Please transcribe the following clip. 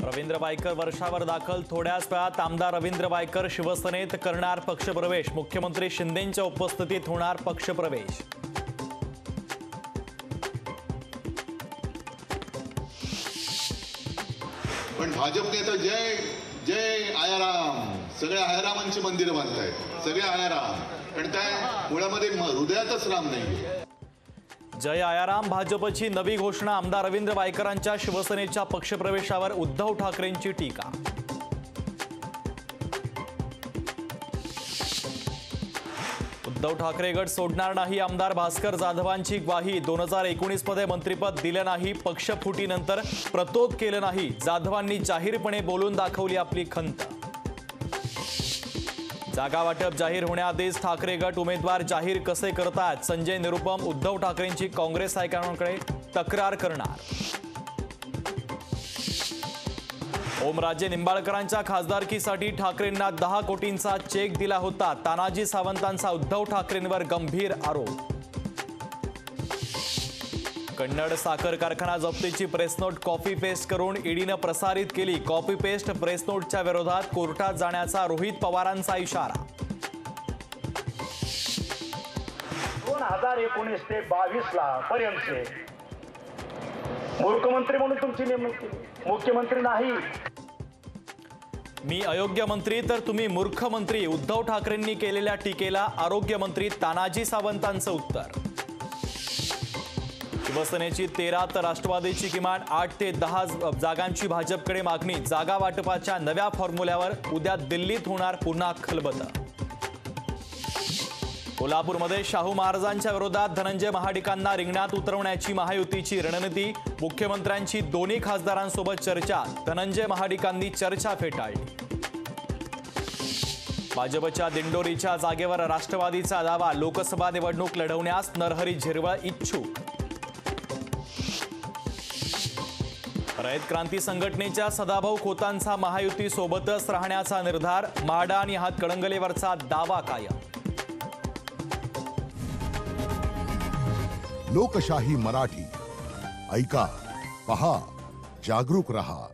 रवींद्र वायकर वर्षावर दाखल. थोड्याच वेळात आमदार रवींद्र वायकर शिवसेनेत करणार पक्षप्रवेश. मुख्यमंत्री शिंदेंच्या उपस्थितीत होणार पक्षप्रवेश. पण भाजपने तर जय जय आयाराम, सगळ्या आयारामांची मंदिर बांधतायत, सगळे आयाराम, पण त्या मुळामध्ये हृदयातच राम नाही. जय आयाराम भाजपची नवी घोषणा. आमदार रवींद्र वायकरांच्या शिवसेनेच्या पक्षप्रवेशावर उद्धव ठाकरेंची टीका. उद्धव ठाकरे गट सोडणार नाही. आमदार भास्कर जाधवांची ग्वाही. 2019 मध्ये मंत्रिपद दिलं नाही. पक्षफुटीनंतर प्रतोद केलं नाही. जाधवांनी जाहीरपणे बोलून दाखवली आपली खंत. जागा वाटप जाहीर होण्याआधीच ठाकरे गट उमेदवार जाहीर कसे करतात. संजय निरुपम उद्धव ठाकरेंची काँग्रेस हायकमांडकडे तक्रार करणार. ओमराजे निंबाळकरांच्या खासदारकीसाठी ठाकरेंना 10 कोटींचा चेक दिला होता. तानाजी सावंतांचा उद्धव ठाकरेंवर गंभीर आरोप. कन्नड साखर कारखाना जप्तीची प्रेसनोट कॉपी पेस्ट करून ईडीनं प्रसारित केली. कॉपी पेस्ट प्रेसनोटच्या विरोधात कोर्टात जाण्याचा रोहित पवारांचा इशारा. 2019 ते 22 पर्यंतचे मुख्यमंत्री म्हणून तुमची नेमणूक केली. मुख्यमंत्री नाही. मी अयोग्य मंत्री तर तुम्ही मूर्ख मंत्री. उद्धव ठाकरेंनी केलेल्या टीकेला आरोग्यमंत्री तानाजी सावंतांचं उत्तर. शिवसेनेची 13 तर राष्ट्रवादीची किमान 8 ते 10 जागांची भाजपकडे मागणी. जागा वाटपाच्या नव्या फॉर्म्युल्यावर उद्या दिल्लीत होणार पुन्हा खलबतं. कोल्हापूरमध्ये शाहू महाराजांच्या विरोधात धनंजय महाडिकांना रिंगणात उतरवण्याची महायुतीची रणनीती. मुख्यमंत्र्यांची दोन्ही खासदारांसोबत चर्चा. धनंजय महाडिकांनी चर्चा फेटाळली. भाजपच्या दिंडोरीच्या जागेवर राष्ट्रवादीचा दावा. लोकसभा निवडणूक लढवण्यास नरहरी झिरवळ इच्छुक. रयत क्रांती संघटनेच्या सदाभाऊ खोतांचा महायुती सोबतच राहण्याचा निर्धार. म्हाडा आणि हातकणंगलेवरचा दावा कायम. लोकशाही मराठी ऐका, पहा, जागरूक रहा.